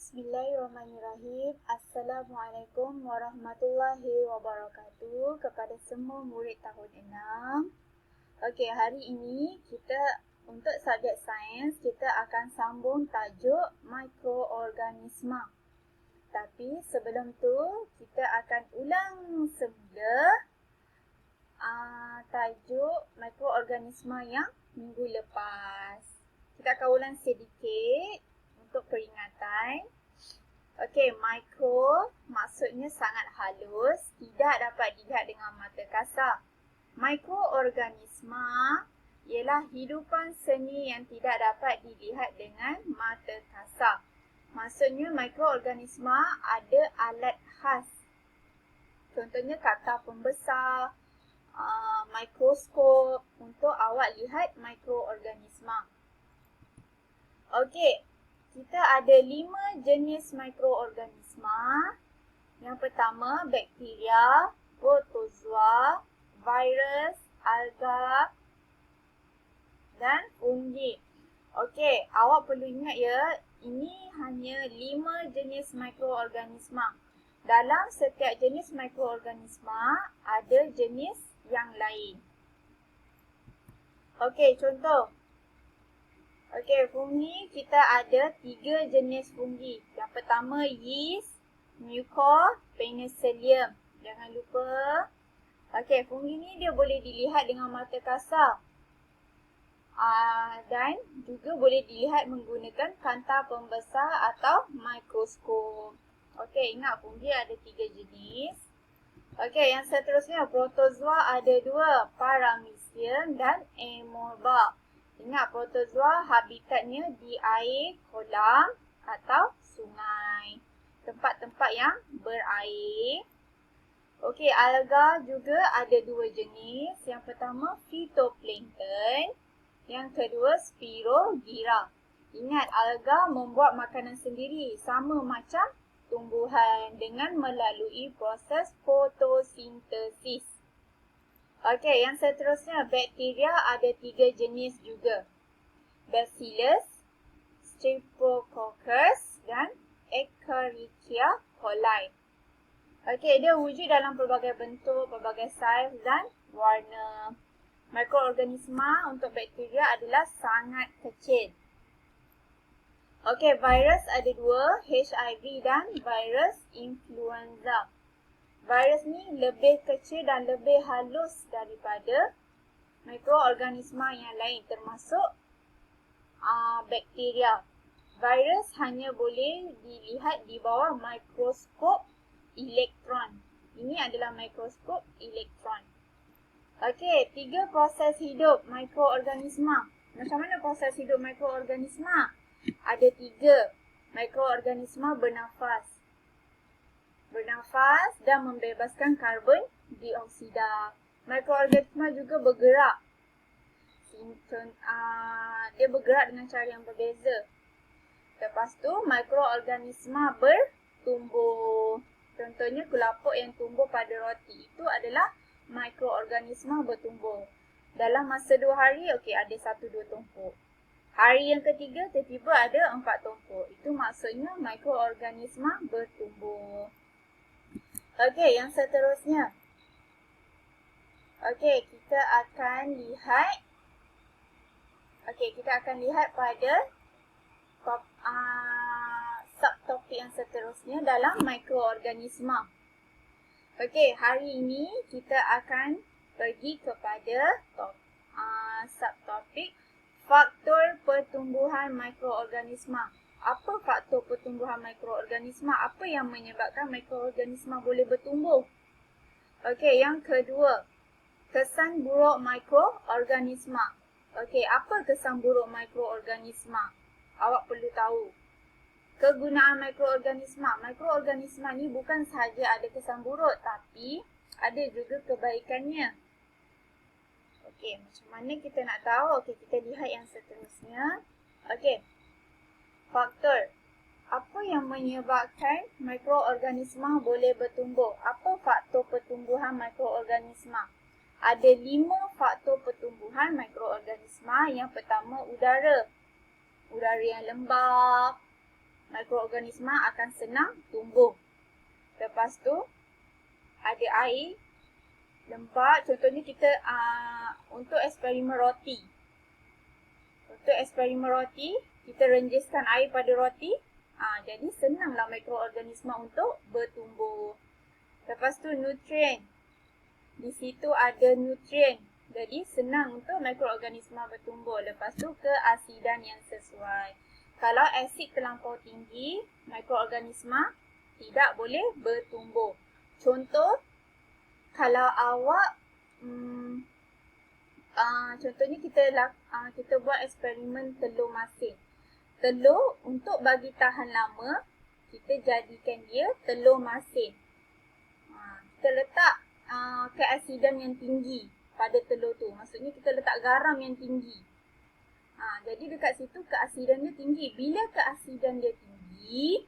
Bismillahirrahmanirrahim. Assalamualaikum warahmatullahi wabarakatuh kepada semua murid tahun 6. Okey, hari ini untuk subjek sains kita akan sambung tajuk mikroorganisma. Tapi sebelum tu kita akan ulang semula tajuk mikroorganisma yang minggu lepas. Kita akan ulang sedikit untuk peringatan. Okey, mikro maksudnya sangat halus, tidak dapat dilihat dengan mata kasar. Mikroorganisma ialah hidupan seni yang tidak dapat dilihat dengan mata kasar. Maksudnya mikroorganisma ada alat khas. Contohnya kata pembesar, mikroskop untuk awak lihat mikroorganisma. Okey, kita ada 5 jenis mikroorganisma. Yang pertama, bakteria, protozoa, virus, alga dan fungi. Okey, awak perlu ingat ya, ini hanya 5 jenis mikroorganisma. Dalam setiap jenis mikroorganisma ada jenis yang lain. Okey, contoh. Okey, fungi kita ada 3 jenis fungi. Yang pertama yeast, Mucorpenicillium. Jangan lupa. Okey, fungi ni dia boleh dilihat dengan mata kasar. Dan juga boleh dilihat menggunakan kanta pembesar atau mikroskop. Okey, ingat fungi ada 3 jenis. Okey, yang seterusnya protozoa ada 2, Paramecium dan Amoeba. Ingat protozoa habitatnya di air, kolam atau sungai. Tempat-tempat yang berair. Okey, alga juga ada 2 jenis. Yang pertama phytoplankton. Yang kedua spirogyra. Ingat alga membuat makanan sendiri sama macam tumbuhan dengan melalui proses fotosintesis. Okey, yang seterusnya bakteria ada 3 jenis juga. Bacillus, Streptococcus dan Escherichia coli. Okey, dia wujud dalam pelbagai bentuk, pelbagai saiz dan warna. Mikroorganisma untuk bakteria adalah sangat kecil. Okey, virus ada 2, HIV dan virus influenza. Virus ni lebih kecil dan lebih halus daripada mikroorganisma yang lain termasuk bakteria. Virus hanya boleh dilihat di bawah mikroskop elektron. Ini adalah mikroskop elektron. Okey, 3 proses hidup mikroorganisma. Macam mana proses hidup mikroorganisma? Ada 3. Mikroorganisma bernafas dan membebaskan karbon dioksida. Mikroorganisma juga bergerak. Dia bergerak dengan cara yang berbeza. Lepas tu, mikroorganisma bertumbuh. Contohnya kelapuk yang tumbuh pada roti. Itu adalah mikroorganisma bertumbuh. Dalam masa 2 hari, okey, ada 1-2 tumpuk. Hari yang ketiga, tiba-tiba ada 4 tumpuk. Itu maksudnya mikroorganisma bertumbuh. Okey, yang seterusnya. Okey, kita akan lihat pada subtopik yang seterusnya dalam mikroorganisma. Okey, hari ini kita akan pergi kepada subtopik faktor pertumbuhan mikroorganisma. Apa faktor pertumbuhan mikroorganisma? Apa yang menyebabkan mikroorganisma boleh bertumbuh? Okey, yang kedua, kesan buruk mikroorganisma. Okey, apa kesan buruk mikroorganisma? Awak perlu tahu. Kegunaan mikroorganisma. Mikroorganisma ni bukan sahaja ada kesan buruk, tapi ada juga kebaikannya. Okey, macam mana kita nak tahu? Okey, kita lihat yang seterusnya. Okey. Faktor. Apa yang menyebabkan mikroorganisma boleh bertumbuh? Apa faktor pertumbuhan mikroorganisma? Ada 5 faktor pertumbuhan mikroorganisma. Yang pertama, udara. Udara yang lembap. mikroorganisma akan senang tumbuh. Lepas tu, ada air, lembab. Contohnya kita untuk eksperimen roti. Untuk eksperimen roti, kita renjiskan air pada roti. Jadi senanglah mikroorganisma untuk bertumbuh. Lepas tu nutrien. Di situ ada nutrien. Jadi senang untuk mikroorganisma bertumbuh. Lepas tu keasidan yang sesuai. Kalau asid terlampau tinggi, mikroorganisma tidak boleh bertumbuh. Contoh, kalau awak contohnya kita buat eksperimen telur masin. Telur untuk bagi tahan lama, kita jadikan dia telur masin. Kita letak keasidan yang tinggi pada telur tu. Maksudnya kita letak garam yang tinggi. Jadi dekat situ keasidan dia tinggi. Bila keasidan dia tinggi,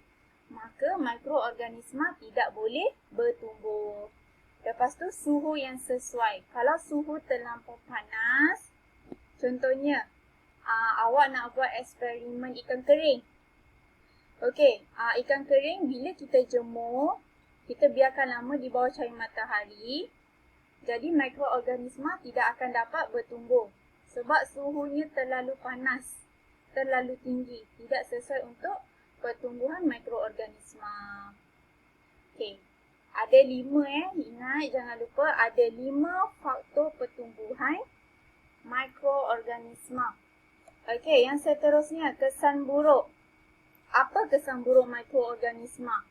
maka mikroorganisma tidak boleh bertumbuh. Lepas tu suhu yang sesuai. Kalau suhu terlampau panas, contohnya awak nak buat eksperimen ikan kering. Okey, ikan kering bila kita jemur, kita biarkan lama di bawah cahaya matahari, jadi mikroorganisma tidak akan dapat bertumbuh. Sebab suhunya terlalu panas, terlalu tinggi, tidak sesuai untuk pertumbuhan mikroorganisma. Okey, ada 5 ingat jangan lupa ada 5 faktor pertumbuhan mikroorganisma. Okey, yang seterusnya kesan buruk. Apa kesan buruk mikroorganisma?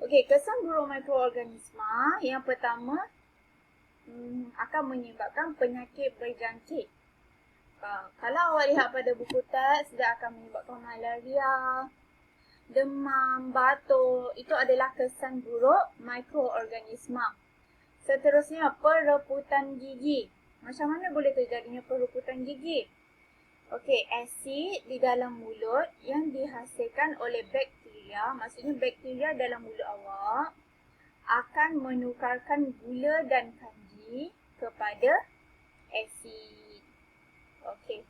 Okey, kesan buruk mikroorganisma yang pertama akan menyebabkan penyakit berjangkit. Kalau awak lihat pada buku teks, dia akan menyebabkan malaria, demam, batuk. Itu adalah kesan buruk mikroorganisma. Seterusnya, perebutan gigi. Macam mana boleh terjadinya perebutan gigi? Okey, asid di dalam mulut yang dihasilkan oleh bakteria, maksudnya bakteria dalam mulut awak, akan menukarkan gula dan kanji kepada asid. Okey.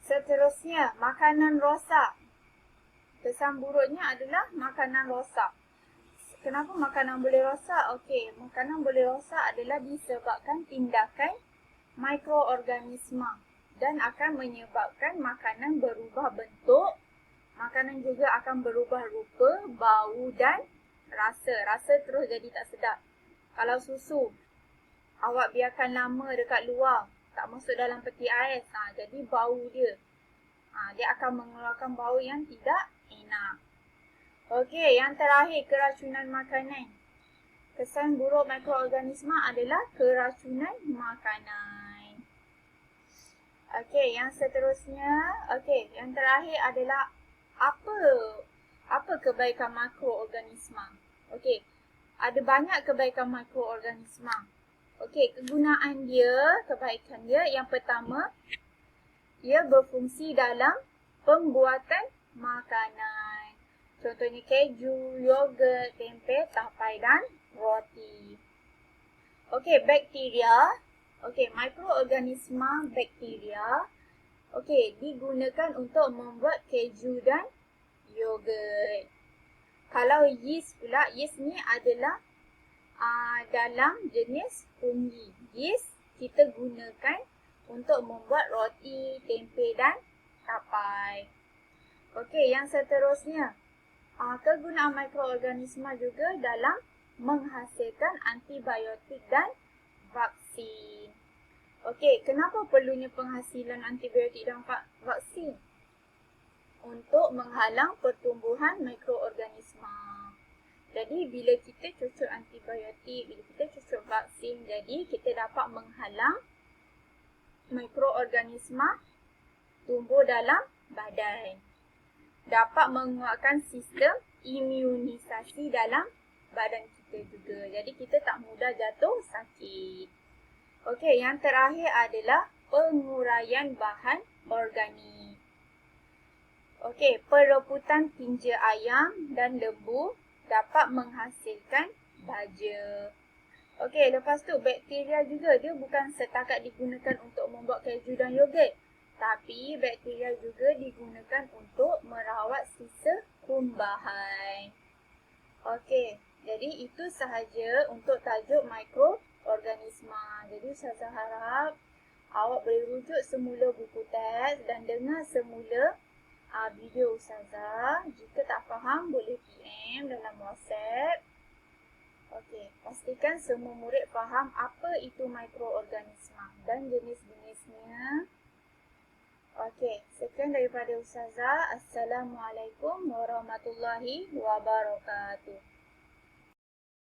Seterusnya, makanan rosak. Kesan buruknya adalah makanan rosak. Kenapa makanan boleh rosak? Okey, makanan boleh rosak adalah disebabkan tindakan mikroorganisma dan akan menyebabkan makanan berubah bentuk. Makanan juga akan berubah rupa, bau dan rasa. Rasa terus jadi tak sedap. Kalau susu, awak biarkan lama dekat luar, tak masuk dalam peti ais, jadi bau dia. Dia akan mengeluarkan bau yang tidak enak. Okey, yang terakhir keracunan makanan. Kesan buruk mikroorganisma adalah keracunan makanan. Okey, yang seterusnya, yang terakhir adalah apa kebaikan mikroorganisma? Okey, ada banyak kebaikan mikroorganisma. Okey, kegunaan dia, kebaikan dia yang pertama, ia berfungsi dalam pembuatan makanan. Contohnya keju, yogurt, tempe, tapai dan roti. Okey, bakteria. Okey, mikroorganisma bakteria. Okey, digunakan untuk membuat keju dan yogurt. Kalau yeast pula, yeast ni adalah dalam jenis fungi. Yeast kita gunakan untuk membuat roti, tempe dan tapai. Okey, yang seterusnya, kegunaan mikroorganisma juga dalam menghasilkan antibiotik dan vaksin. Okey, kenapa perlunya penghasilan antibiotik dan vaksin? Untuk menghalang pertumbuhan mikroorganisma. Jadi, bila kita cucuk antibiotik, bila kita cucuk vaksin, jadi kita dapat menghalang mikroorganisma tumbuh dalam badan. Dapat menguatkan sistem imunisasi dalam badan kita juga. Jadi kita tak mudah jatuh sakit. Okey, yang terakhir adalah penguraian bahan organik. Okey, perebutan tinja ayam dan lembu dapat menghasilkan baja. Okey, lepas tu bakteria juga dia bukan setakat digunakan untuk membuat keju dan yogurt. Tapi bakteria juga digunakan untuk merawat sisa kumbahan. Okey, jadi itu sahaja untuk tajuk mikroorganisma. Jadi Ustazah harap awak boleh rujuk semula buku teks dan dengar semula video Ustazah. Jika tak faham boleh PM dalam WhatsApp. Okey, pastikan semua murid faham apa itu mikroorganisma dan jenis-jenisnya. Okey, sekian daripada Ustazah. Assalamualaikum warahmatullahi wabarakatuh.